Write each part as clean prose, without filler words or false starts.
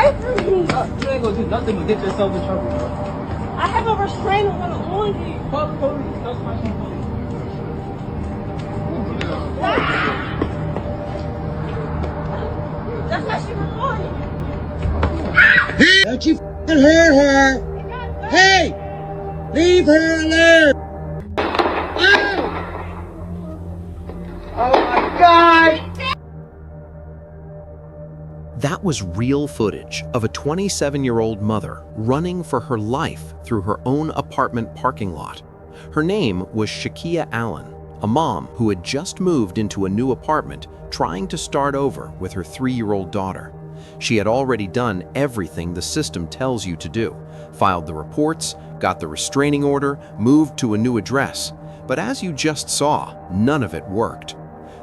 away from me. You ain't gonna do nothing but get yourself in trouble, bro. I have a restraining order on you. Call the police. That's my police. That's why she recording. Don't you f***ing hurt her! Hey! Leave her alone! Oh my God! That was real footage of a 27-year-old mother running for her life through her own apartment parking lot. Her name was Shakiya Allen, a mom who had just moved into a new apartment trying to start over with her 3-year-old daughter. She had already done everything the system tells you to do, filed the reports, got the restraining order, moved to a new address. But as you just saw, none of it worked.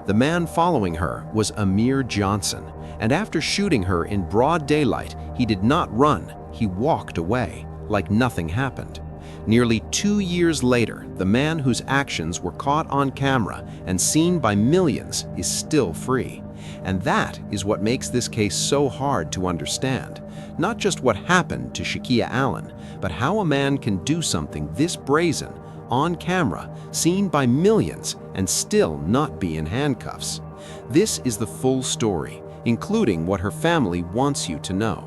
The man following her was Amir Johnson, and after shooting her in broad daylight, he did not run, he walked away, like nothing happened. Nearly 2 years later, the man whose actions were caught on camera and seen by millions is still free. And that is what makes this case so hard to understand. Not just what happened to Shakiya Allen, but how a man can do something this brazen, on camera, seen by millions, and still not be in handcuffs. This is the full story, including what her family wants you to know.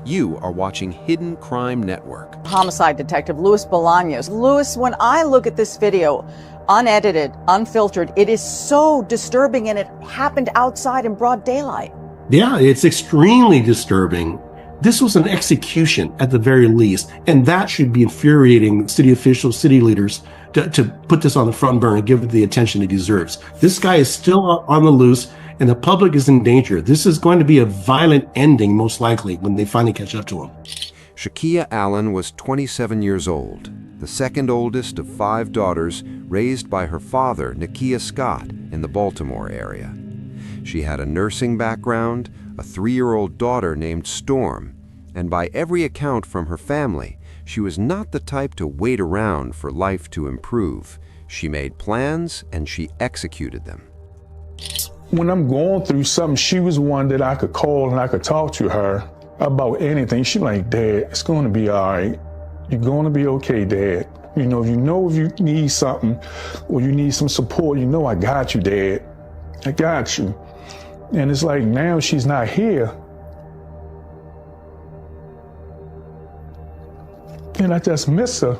You are watching Hidden Crime Network. Homicide detective Luis Bolaños. Luis, when I look at this video, unedited, unfiltered, it is so disturbing, and it happened outside in broad daylight. Yeah, it's extremely disturbing. This was an execution at the very least, and that should be infuriating city officials, city leaders to put this on the front burner and give it the attention it deserves. This guy is still on the loose, and the public is in danger. This is going to be a violent ending, most likely, when they finally catch up to him. Shakiya Allen was 27 years old, the second oldest of 5 daughters raised by her father, Nakia Scott, in the Baltimore area. She had a nursing background, a 3-year-old daughter named Storm, and by every account from her family, she was not the type to wait around for life to improve. She made plans and she executed them. When I'm going through something, she was one that I could call and I could talk to her about anything. She like, Dad, it's going to be all right. You're going to be okay, Dad. You know if you need something or you need some support, I got you, Dad. I got you. And it's like now she's not here. And I just miss her.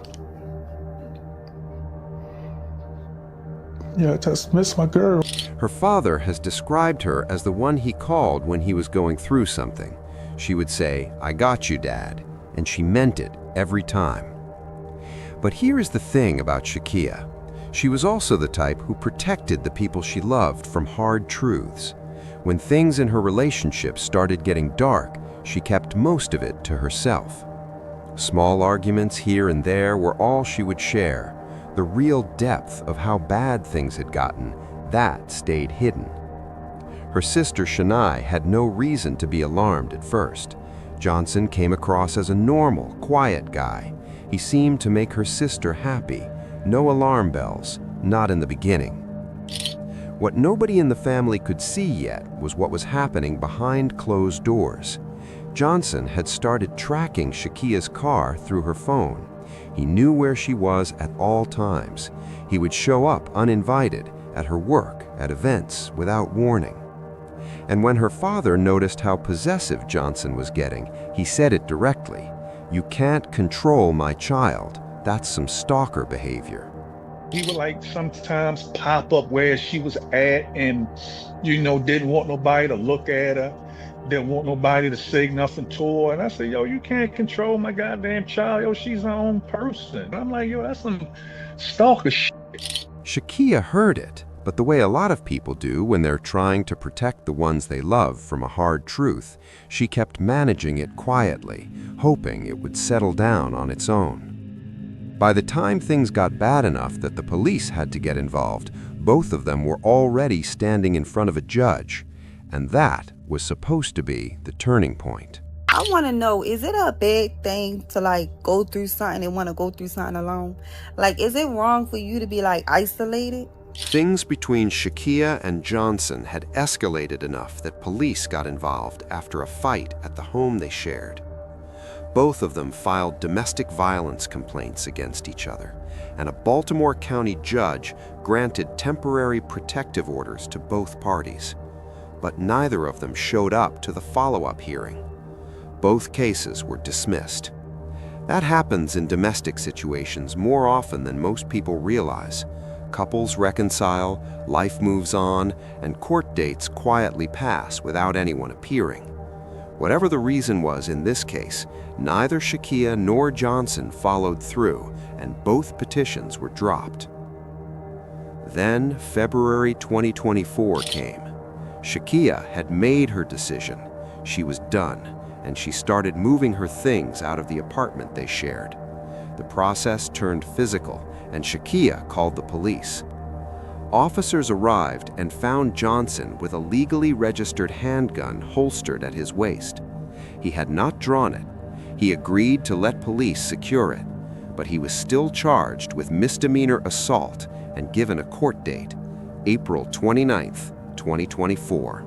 Yeah, I just miss my girl. Her father has described her as the one he called when he was going through something. She would say, "I got you, Dad," and she meant it every time. But here is the thing about Shakiya. She was also the type who protected the people she loved from hard truths. When things in her relationship started getting dark, she kept most of it to herself. Small arguments here and there were all she would share. The real depth of how bad things had gotten, that stayed hidden. Her sister Shania had no reason to be alarmed at first. Johnson came across as a normal, quiet guy. He seemed to make her sister happy. No alarm bells, not in the beginning. What nobody in the family could see yet was what was happening behind closed doors. Johnson had started tracking Shakiya's car through her phone. He knew where she was at all times. He would show up uninvited at her work, at events, without warning. And when her father noticed how possessive Johnson was getting, he said it directly. "You can't control my child. That's some stalker behavior." He would like sometimes pop up where she was at and, didn't want nobody to look at her, didn't want nobody to say nothing to her. And I said, yo, you can't control my goddamn child. Yo, she's her own person. I'm like, yo, that's some stalker shit. Shakiya heard it, but the way a lot of people do when they're trying to protect the ones they love from a hard truth, she kept managing it quietly, hoping it would settle down on its own. By the time things got bad enough that the police had to get involved, both of them were already standing in front of a judge, and that was supposed to be the turning point. I want to know, is it a bad thing to go through something and want to go through something alone? Is it wrong for you to be isolated? Things between Shakiya and Johnson had escalated enough that police got involved after a fight at the home they shared. Both of them filed domestic violence complaints against each other, and a Baltimore County judge granted temporary protective orders to both parties. But neither of them showed up to the follow-up hearing. Both cases were dismissed. That happens in domestic situations more often than most people realize. Couples reconcile, life moves on, and court dates quietly pass without anyone appearing. Whatever the reason was in this case, neither Shakiya nor Johnson followed through, and both petitions were dropped. Then February 2024 came. Shakiya had made her decision. She was done, and she started moving her things out of the apartment they shared. The process turned physical, and Shakiya called the police. Officers arrived and found Johnson with a legally registered handgun holstered at his waist. He had not drawn it. He agreed to let police secure it, but he was still charged with misdemeanor assault and given a court date, April 29th, 2024.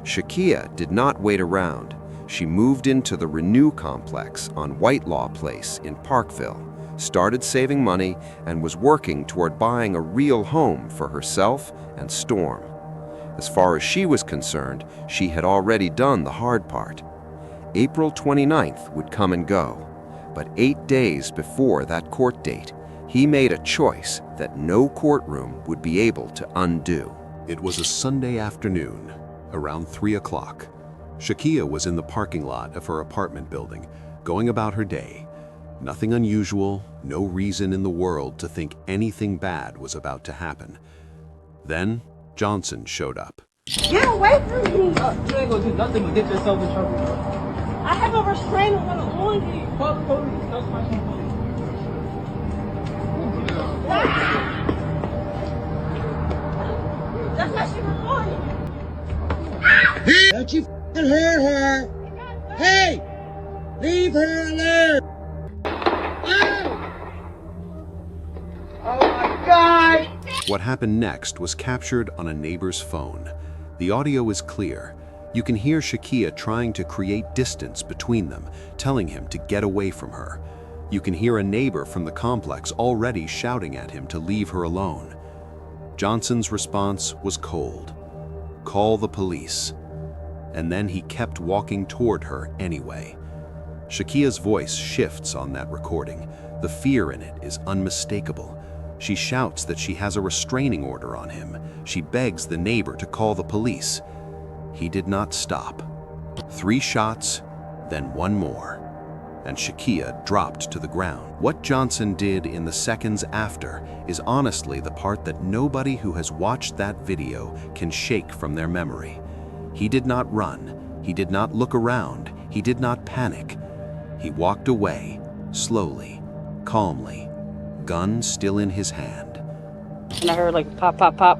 Shakiya did not wait around. She moved into the Renew complex on Whitelaw Place in Parkville, started saving money, and was working toward buying a real home for herself and Storm. As far as she was concerned, she had already done the hard part. April 29th would come and go, but 8 days before that court date, he made a choice that no courtroom would be able to undo. It was a Sunday afternoon, around 3 o'clock. Shakiya was in the parking lot of her apartment building, going about her day. Nothing unusual, no reason in the world to think anything bad was about to happen. Then, Johnson showed up. Get away from me! You ain't gonna do nothing but get yourself in trouble, bro. I have a restraining order on you. Call the police. That's my police. That's why she recorded. Don't you f***ing hurt her. Hey! Leave her alone! Oh my God! What happened next was captured on a neighbor's phone. The audio is clear. You can hear Shakiya trying to create distance between them, telling him to get away from her. You can hear a neighbor from the complex already shouting at him to leave her alone. Johnson's response was cold. Call the police. And then he kept walking toward her anyway. Shakiya's voice shifts on that recording. The fear in it is unmistakable. She shouts that she has a restraining order on him. She begs the neighbor to call the police. He did not stop. 3 shots, then 1 more, and Shakiya dropped to the ground. What Johnson did in the seconds after is honestly the part that nobody who has watched that video can shake from their memory. He did not run. He did not look around. He did not panic. He walked away, slowly, calmly, gun still in his hand. And I heard like pop, pop, pop,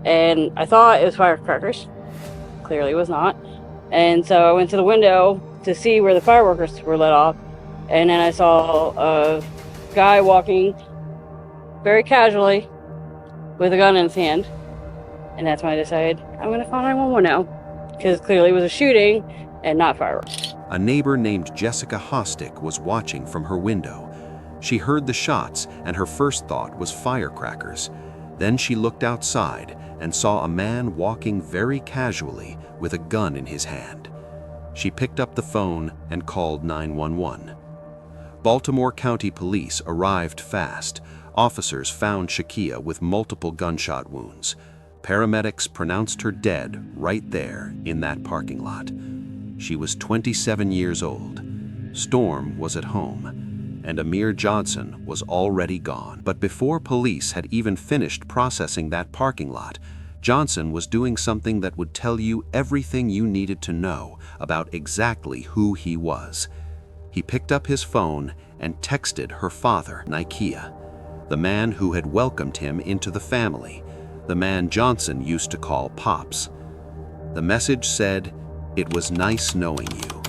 and I thought it was firecrackers. Clearly it was not. And so I went to the window to see where the fireworks were let off, and then I saw a guy walking very casually with a gun in his hand, and that's when I decided I'm going to call 911 now, because clearly it was a shooting and not fireworks. A neighbor named Jessica Hostick was watching from her window. She heard the shots, and her first thought was firecrackers. Then she looked outside and saw a man walking very casually with a gun in his hand. She picked up the phone and called 911. Baltimore County Police arrived fast. Officers found Shakiya with multiple gunshot wounds. Paramedics pronounced her dead right there in that parking lot. She was 27 years old. Storm was at home, and Amir Johnson was already gone. But before police had even finished processing that parking lot, Johnson was doing something that would tell you everything you needed to know about exactly who he was. He picked up his phone and texted her father, Shakiya, the man who had welcomed him into the family, the man Johnson used to call Pops. The message said, "It was nice knowing you."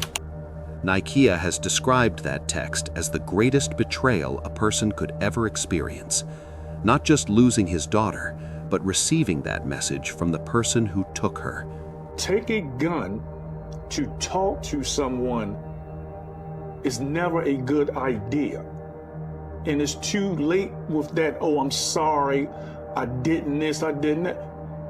Shakiya has described that text as the greatest betrayal a person could ever experience. not just losing his daughter, but receiving that message from the person who took her. Take a gun to talk to someone is never a good idea. And it's too late with that, oh, I'm sorry, I didn't this, I didn't that.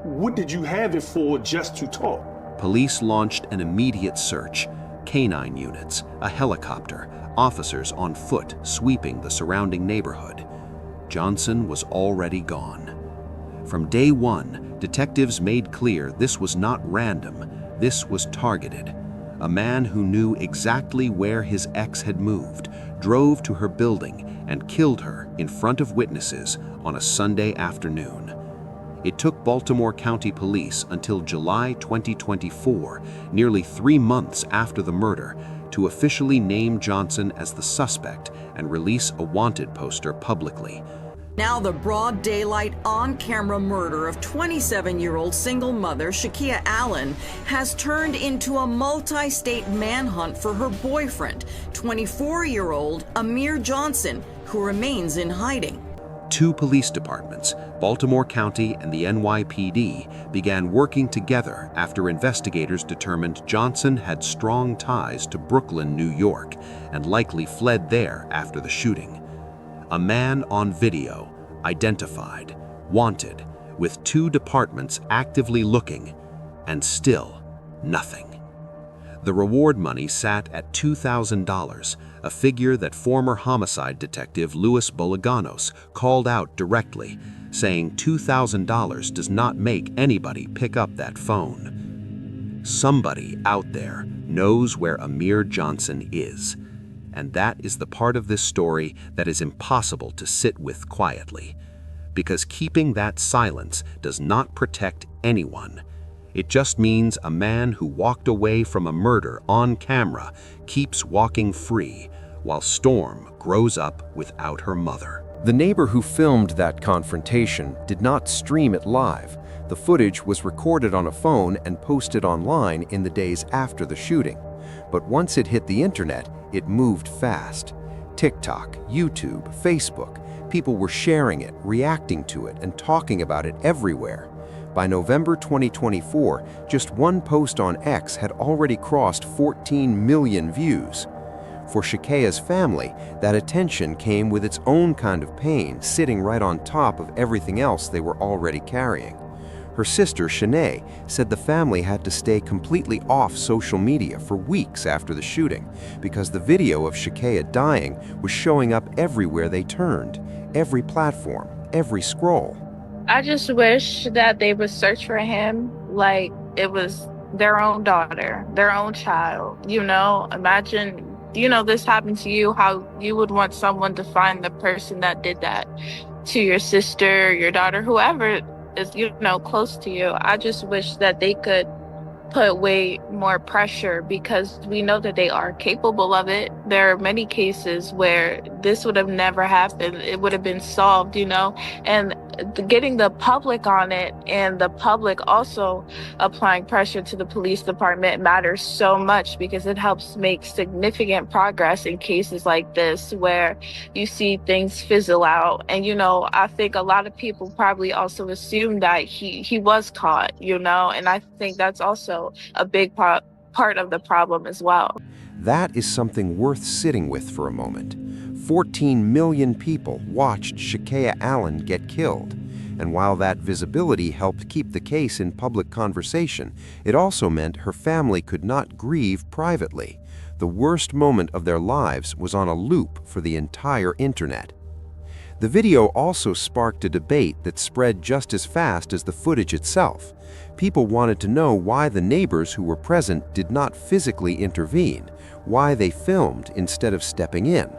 What did you have it for just to talk? Police launched an immediate search. Canine units, a helicopter, officers on foot sweeping the surrounding neighborhood. Johnson was already gone. From day one, detectives made clear this was not random, this was targeted. A man who knew exactly where his ex had moved, drove to her building and killed her in front of witnesses on a Sunday afternoon. It took Baltimore County Police until July 2024, nearly 3 months after the murder, to officially name Johnson as the suspect and release a wanted poster publicly. Now the broad daylight on-camera murder of 27-year-old single mother Shakiya Allen has turned into a multi-state manhunt for her boyfriend, 24-year-old Amir Johnson, who remains in hiding. 2 police departments, Baltimore County and the NYPD, began working together after investigators determined Johnson had strong ties to Brooklyn, New York, and likely fled there after the shooting. A man on video, identified, wanted, with 2 departments actively looking, and still nothing. The reward money sat at $2,000, a figure that former homicide detective Louis Boliganos called out directly, saying $2,000 does not make anybody pick up that phone. Somebody out there knows where Amir Johnson is. And that is the part of this story that is impossible to sit with quietly. Because keeping that silence does not protect anyone. It just means a man who walked away from a murder on camera keeps walking free, while Storm grows up without her mother. The neighbor who filmed that confrontation did not stream it live. The footage was recorded on a phone and posted online in the days after the shooting. But once it hit the internet, it moved fast. TikTok, YouTube, Facebook, people were sharing it, reacting to it, and talking about it everywhere. By November 2024, just one post on X had already crossed 14 million views. For Shakiya's family, that attention came with its own kind of pain, sitting right on top of everything else they were already carrying. Her sister, Shanae, said the family had to stay completely off social media for weeks after the shooting because the video of Shakiya dying was showing up everywhere they turned, every platform, every scroll. I just wish that they would search for him like it was their own daughter, their own child. You know, imagine, this happened to you, how you would want someone to find the person that did that to your sister, your daughter, whoever is, close to you. I just wish that they could put way more pressure because we know that they are capable of it. There are many cases where this would have never happened. It would have been solved, and getting the public on it and the public also applying pressure to the police department matters so much because it helps make significant progress in cases like this where you see things fizzle out. And, I think a lot of people probably also assume that he was caught, and I think that's also a big part of the problem as well. That is something worth sitting with for a moment. 14 million people watched Shakiya Allen get killed. And while that visibility helped keep the case in public conversation, it also meant her family could not grieve privately. The worst moment of their lives was on a loop for the entire internet. The video also sparked a debate that spread just as fast as the footage itself. People wanted to know why the neighbors who were present did not physically intervene, why they filmed instead of stepping in.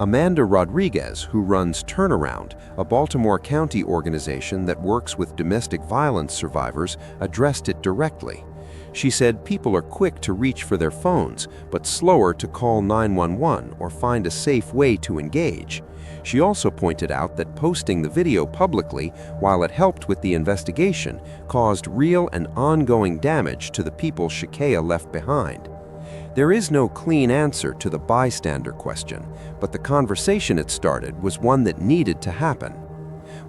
Amanda Rodriguez, who runs Turnaround, a Baltimore County organization that works with domestic violence survivors, addressed it directly. She said people are quick to reach for their phones, but slower to call 911 or find a safe way to engage. She also pointed out that posting the video publicly, while it helped with the investigation, caused real and ongoing damage to the people Shakiya left behind. There is no clean answer to the bystander question, but the conversation it started was one that needed to happen.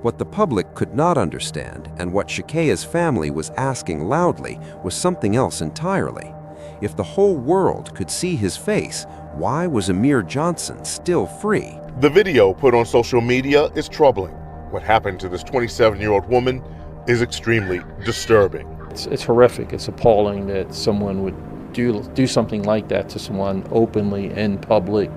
What the public could not understand, and what Shakiya's family was asking loudly, was something else entirely. If the whole world could see his face, why was Amir Johnson still free? The video put on social media is troubling. What happened to this 27-year-old woman is extremely disturbing. It's horrific. It's appalling that someone would do something like that to someone openly in public,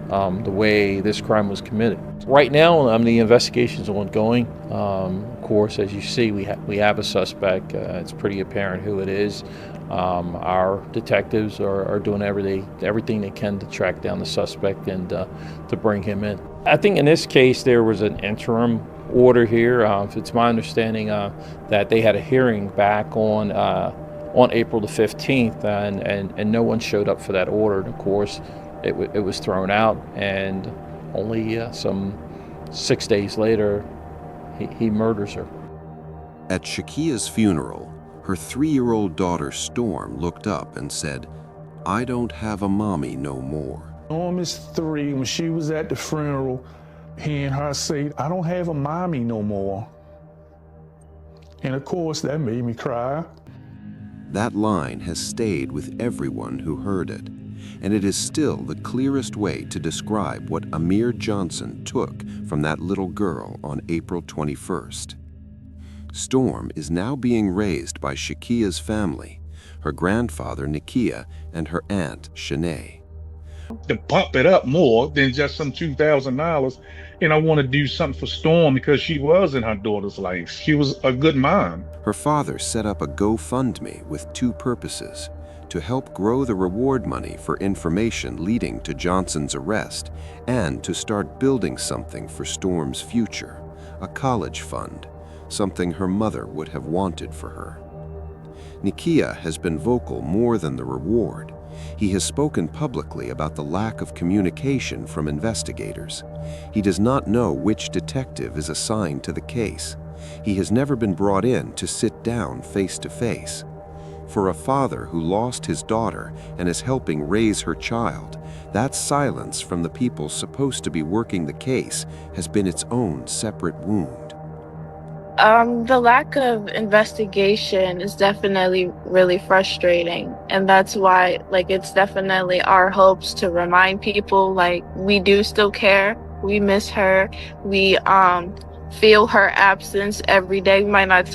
the way this crime was committed. Right now, the investigation is ongoing. Of course, as you see, we have a suspect. It's pretty apparent who it is. Our detectives are doing everything they can to track down the suspect and to bring him in. I think in this case there was an interim order here. It's my understanding that they had a hearing back on April the 15th, and no one showed up for that order. And of course, it was thrown out, and only some 6 days later, he murders her. At Shakiya's funeral, her 3-year-old daughter Storm looked up and said, "I don't have a mommy no more." Storm is 3. When she was at the funeral, he and her said, "I don't have a mommy no more." And of course, that made me cry. That line has stayed with everyone who heard it, and it is still the clearest way to describe what Amir Johnson took from that little girl on April 21st. Storm is now being raised by Shakiya's family, her grandfather Nakia and her aunt Shanae. To pump it up more than just some $2,000, and I want to do something for Storm because she was in her daughter's life. She was a good mom. Her father set up a GoFundMe with 2 purposes: to help grow the reward money for information leading to Johnson's arrest, and to start building something for Storm's future, a college fund, something her mother would have wanted for her. Nakia has been vocal more than the reward. He has spoken publicly about the lack of communication from investigators. He does not know which detective is assigned to the case. He has never been brought in to sit down face to face. For a father who lost his daughter and is helping raise her child, that silence from the people supposed to be working the case has been its own separate wound. The lack of investigation is definitely really frustrating. And that's why, it's definitely our hopes to remind people, we do still care. We miss her. We feel her absence every day. We might not,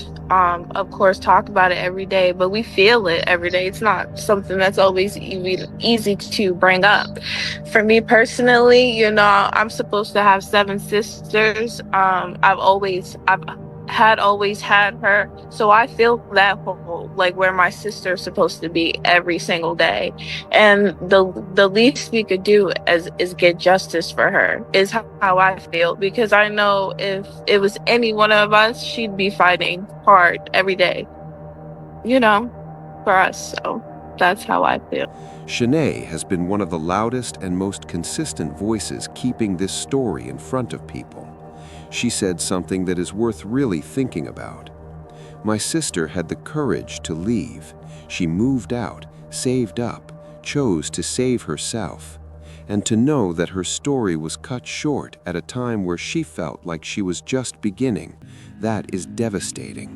of course, talk about it every day, but we feel it every day. It's not something that's always easy to bring up. For me personally, I'm supposed to have 7 sisters. I've always had her, so I feel that hole, where my sister's supposed to be every single day, and the least we could do is get justice for her, is how I feel, because I know if it was any one of us, she'd be fighting hard every day, for us. So that's how I feel. Shanae has been one of the loudest and most consistent voices keeping this story in front of people. She said something that is worth really thinking about. "My sister had the courage to leave. She moved out, saved up, chose to save herself. And to know that her story was cut short at a time where she felt like she was just beginning, that is devastating."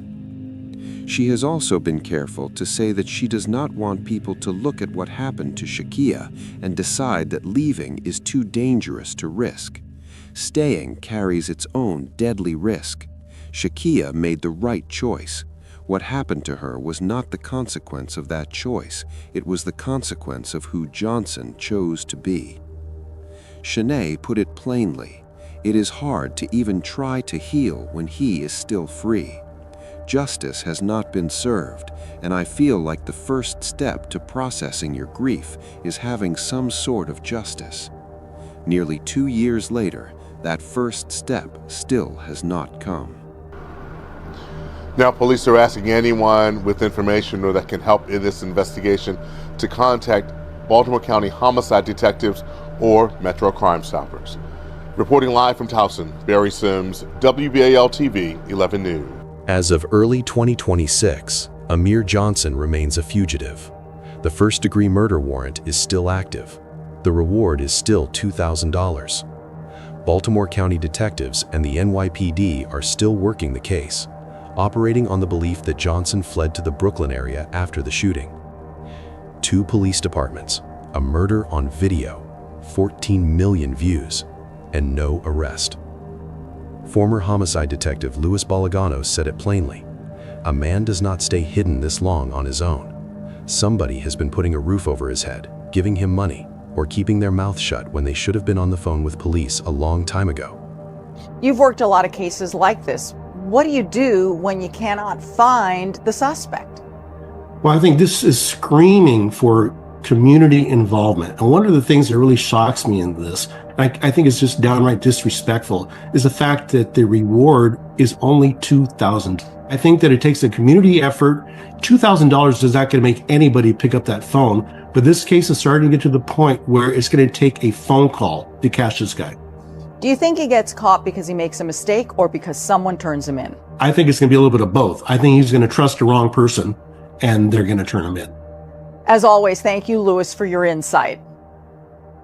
She has also been careful to say that she does not want people to look at what happened to Shakiya and decide that leaving is too dangerous to risk. Staying carries its own deadly risk. Shakiya made the right choice. What happened to her was not the consequence of that choice. It was the consequence of who Johnson chose to be. Shanae put it plainly. It is hard to even try to heal when he is still free. Justice has not been served, and I feel like the first step to processing your grief is having some sort of justice. Nearly 2 years later, that first step still has not come. Now, police are asking anyone with information or that can help in this investigation to contact Baltimore County homicide detectives or Metro Crime Stoppers. Reporting live from Towson, Barry Sims, WBAL-TV 11 News. As of early 2026, Amir Johnson remains a fugitive. The first-degree murder warrant is still active. The reward is still $2,000. Baltimore County detectives and the NYPD are still working the case, operating on the belief that Johnson fled to the Brooklyn area after the shooting. 2 police departments, a murder on video, 14 million views, and no arrest. Former homicide detective Louis Balagano said it plainly: "A man does not stay hidden this long on his own. Somebody has been putting a roof over his head, giving him money, or keeping their mouth shut when they should have been on the phone with police a long time ago." You've worked a lot of cases like this. What do you do when you cannot find the suspect? Well, I think this is screaming for community involvement. And one of the things that really shocks me in this, I think is just downright disrespectful, is the fact that the reward is only $2,000. I think that it takes a community effort. $2,000 is not going to make anybody pick up that phone, but this case is starting to get to the point where it's going to take a phone call to catch this guy. Do you think he gets caught because he makes a mistake or because someone turns him in? I think it's going to be a little bit of both. I think he's going to trust the wrong person, and they're going to turn him in. As always, thank you, Louis, for your insight.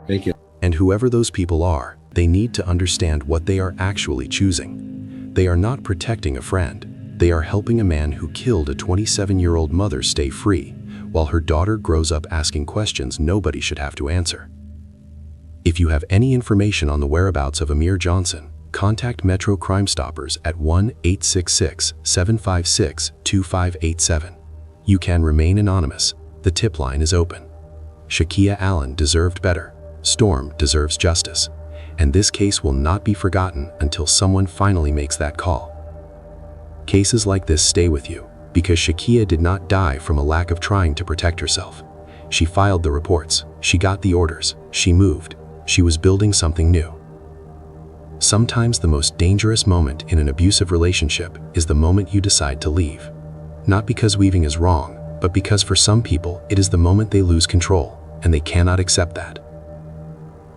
Thank you. And whoever those people are, they need to understand what they are actually choosing. They are not protecting a friend. They are helping a man who killed a 27-year-old mother stay free, while her daughter grows up asking questions nobody should have to answer. If you have any information on the whereabouts of Amir Johnson, contact Metro Crime Stoppers at 1-866-756-2587. You can remain anonymous. The tip line is open. Shakiya Allen deserved better. Storm deserves justice. And this case will not be forgotten until someone finally makes that call. Cases like this stay with you because Shakiya did not die from a lack of trying to protect herself. She filed the reports. She got the orders. She moved. She was building something new. Sometimes the most dangerous moment in an abusive relationship is the moment you decide to leave. Not because leaving is wrong, but because for some people it is the moment they lose control, and they cannot accept that.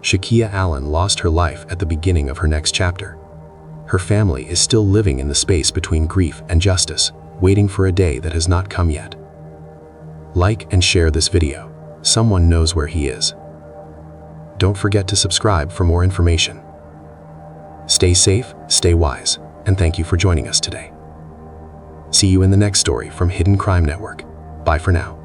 Shakiya Allen lost her life at the beginning of her next chapter. Her family is still living in the space between grief and justice, waiting for a day that has not come yet. Like and share this video. Someone knows where he is. Don't forget to subscribe for more information. Stay safe, stay wise, and thank you for joining us today. See you in the next story from Hidden Crime Network. Bye for now.